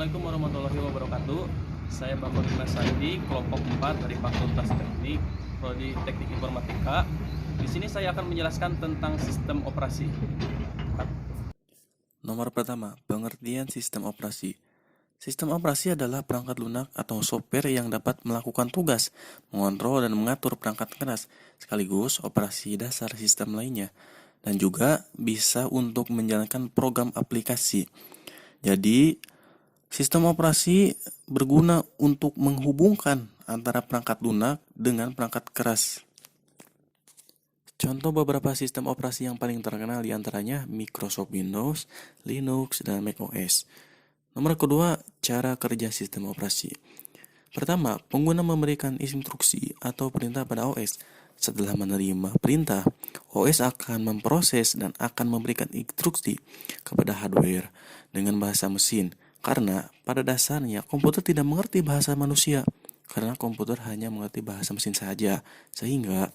Assalamualaikum warahmatullahi wabarakatuh. Saya Bapak Dimas Saidi, kelompok 4 dari Fakultas Teknik, Prodi Teknik Informatika. Di sini saya akan menjelaskan tentang sistem operasi. Nomor pertama, pengertian sistem operasi. Sistem operasi adalah perangkat lunak atau software yang dapat melakukan tugas, mengontrol dan mengatur perangkat keras, sekaligus operasi dasar sistem lainnya, dan juga bisa untuk menjalankan program aplikasi. Jadi, sistem operasi berguna untuk menghubungkan antara perangkat lunak dengan perangkat keras. Contoh beberapa sistem operasi yang paling terkenal diantaranya Microsoft Windows, Linux, dan macOS. Nomor kedua, cara kerja sistem operasi. Pertama, pengguna memberikan instruksi atau perintah pada OS. Setelah menerima perintah, OS akan memproses dan akan memberikan instruksi kepada hardware dengan bahasa mesin. Karena pada dasarnya komputer tidak mengerti bahasa manusia, karena komputer hanya mengerti bahasa mesin saja. Sehingga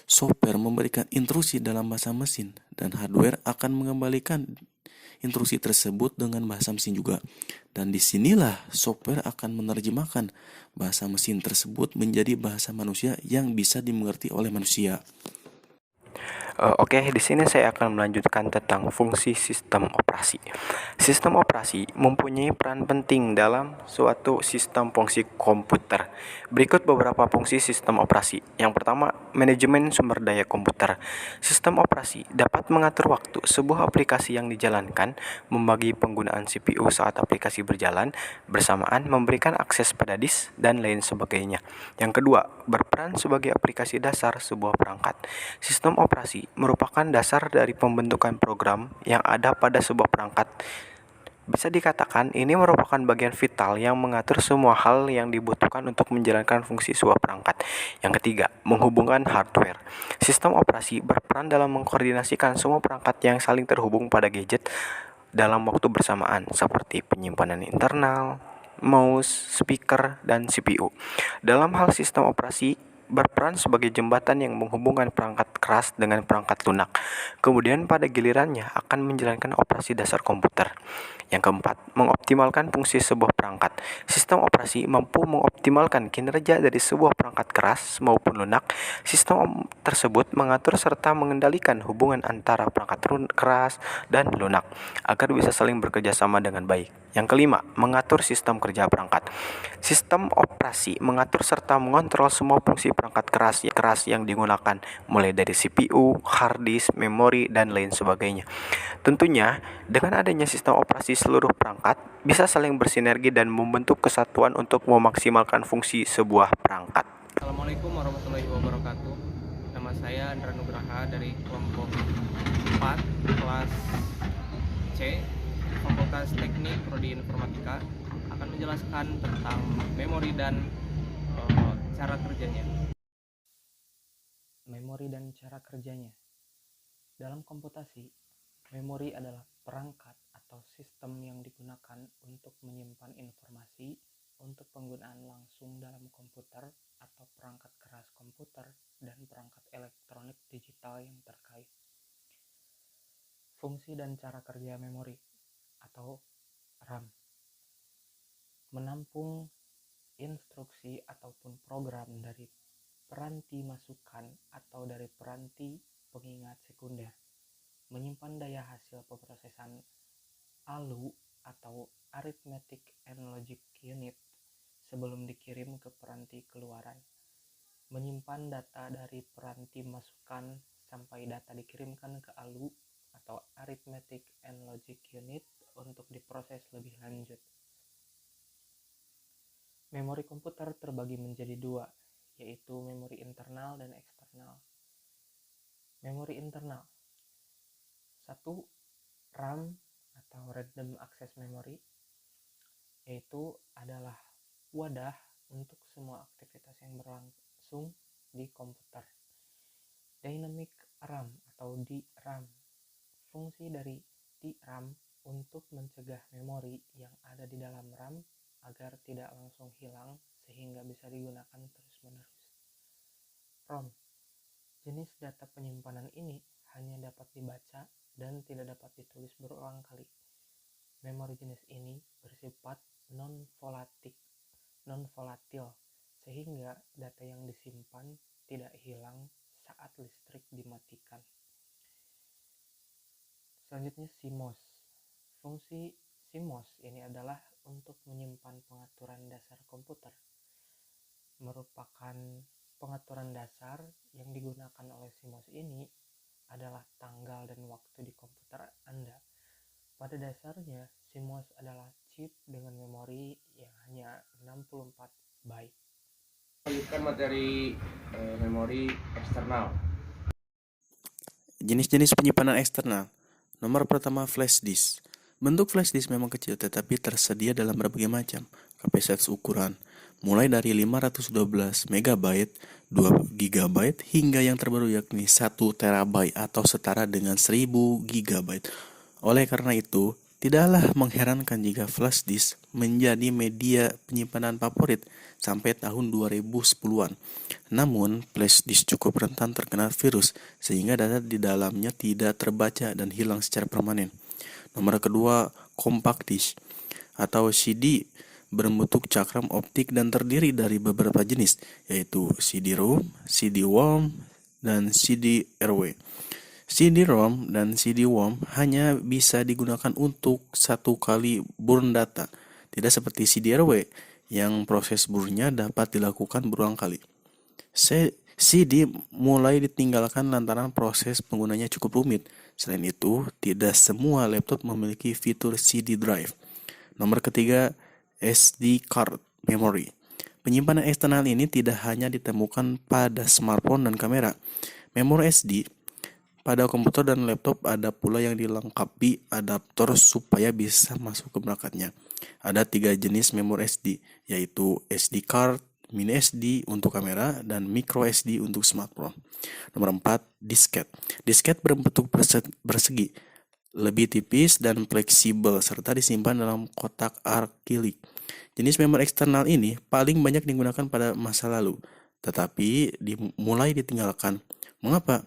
software memberikan instruksi dalam bahasa mesin dan hardware akan mengembalikan instruksi tersebut dengan bahasa mesin juga. Dan disinilah software akan menerjemahkan bahasa mesin tersebut menjadi bahasa manusia yang bisa dimengerti oleh manusia. Oke, di sini saya akan melanjutkan tentang fungsi sistem operasi. Sistem operasi mempunyai peran penting dalam suatu sistem fungsi komputer. Berikut beberapa fungsi sistem operasi. Yang pertama, manajemen sumber daya komputer. Sistem operasi dapat mengatur waktu sebuah aplikasi yang dijalankan, membagi penggunaan CPU saat aplikasi berjalan, bersamaan memberikan akses pada disk, dan lain sebagainya. Yang kedua, berperan sebagai aplikasi dasar sebuah perangkat. Sistem operasi merupakan dasar dari pembentukan program yang ada pada sebuah perangkat. Bisa dikatakan ini merupakan bagian vital yang mengatur semua hal yang dibutuhkan untuk menjalankan fungsi sebuah perangkat. Yang ketiga, menghubungkan hardware. Sistem operasi berperan dalam mengkoordinasikan semua perangkat yang saling terhubung pada gadget dalam waktu bersamaan, seperti penyimpanan internal, mouse, speaker, dan CPU. Dalam hal sistem operasi, berperan sebagai jembatan yang menghubungkan perangkat keras dengan perangkat lunak. Kemudian pada gilirannya akan menjalankan operasi dasar komputer. Yang keempat, mengoptimalkan fungsi sebuah perangkat. Sistem operasi mampu mengoptimalkan kinerja dari sebuah perangkat keras maupun lunak. Sistem tersebut mengatur serta mengendalikan hubungan antara perangkat keras dan lunak agar bisa saling bekerja sama dengan baik. Yang kelima, mengatur sistem kerja perangkat. Sistem operasi mengatur serta mengontrol semua fungsi perangkat keras yang digunakan, mulai dari CPU, hard disk, memori, dan lain sebagainya. Tentunya, dengan adanya sistem operasi, seluruh perangkat bisa saling bersinergi dan membentuk kesatuan untuk memaksimalkan fungsi sebuah perangkat. Assalamualaikum warahmatullahi wabarakatuh. Nama saya Andra Nugraha dari kelompok 4 kelas C, Fakultas Teknik Prodi Informatika, akan menjelaskan tentang memori dan cara kerjanya. Memori dan cara kerjanya. Dalam komputasi, memori adalah perangkat atau sistem yang digunakan untuk menyimpan informasi untuk penggunaan langsung dalam komputer atau perangkat keras komputer dan perangkat elektronik digital yang terkait. Fungsi dan cara kerja memori atau RAM menampung instruksi ataupun program dari peranti masukan atau dari peranti pengingat sekunder, menyimpan daya hasil pemrosesan ALU atau Arithmetic and Logic Unit sebelum dikirim ke peranti keluaran, menyimpan data dari peranti masukan sampai data dikirimkan ke ALU atau Arithmetic and Logic Unit untuk diproses lebih lanjut. Memori komputer terbagi menjadi dua, yaitu memori internal dan eksternal. Memori internal. 1. RAM atau Random Access Memory, yaitu adalah wadah untuk semua aktivitas yang berlangsung di komputer. Dynamic RAM atau DRAM. Fungsi dari DRAM untuk mencegah memori yang ada di dalam RAM agar tidak langsung hilang sehingga bisa digunakan terus-menerus. ROM. Jenis data penyimpanan ini hanya dapat dibaca dan tidak dapat ditulis berulang kali. Memori jenis ini bersifat non-volatil, sehingga data yang disimpan tidak hilang saat listrik dimatikan. Selanjutnya CMOS. Fungsi CMOS ini adalah untuk menyimpan pengaturan dasar komputer. Merupakan pengaturan dasar yang digunakan oleh CMOS ini adalah tanggal dan waktu di komputer Anda. Pada dasarnya, CMOS adalah chip dengan memori yang hanya 64 byte. Lanjutkan materi memori eksternal. Jenis-jenis penyimpanan eksternal. Nomor pertama, flash disk. Bentuk flash disk memang kecil tetapi tersedia dalam berbagai macam kapasitas ukuran, mulai dari 512 MB, 2 GB hingga yang terbaru yakni 1 TB atau setara dengan 1000 GB. Oleh karena itu, tidaklah mengherankan jika flash disk menjadi media penyimpanan favorit sampai tahun 2010-an. Namun, flash disk cukup rentan terkena virus sehingga data di dalamnya tidak terbaca dan hilang secara permanen. Nomor kedua, compact disk atau CD berbentuk cakram optik dan terdiri dari beberapa jenis, yaitu CD-ROM, CD-WOM, dan CD-RW. CD-ROM dan CD-WOM hanya bisa digunakan untuk satu kali burn data, tidak seperti CD-RW yang proses burn-nya dapat dilakukan berulang kali. CD mulai ditinggalkan lantaran proses penggunanya cukup rumit. Selain itu, tidak semua laptop memiliki fitur CD drive. Nomor ketiga, SD card memory. Penyimpanan eksternal ini tidak hanya ditemukan pada smartphone dan kamera. Memori SD pada komputer dan laptop ada pula yang dilengkapi adaptor supaya bisa masuk ke perangkatnya. Ada 3 jenis memori SD, yaitu SD card, mini SD untuk kamera, dan micro SD untuk smartphone. Nomor 4, disket. Disket berbentuk persegi, lebih tipis dan fleksibel, serta disimpan dalam kotak akrilik. Jenis memori eksternal ini paling banyak digunakan pada masa lalu, tetapi mulai ditinggalkan. Mengapa?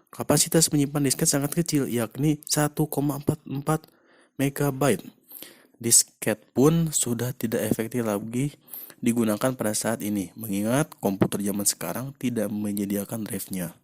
Kapasitas menyimpan disket sangat kecil, yakni 1,44 MB. Disket pun sudah tidak efektif lagi digunakan pada saat ini, mengingat komputer zaman sekarang tidak menyediakan drive-nya.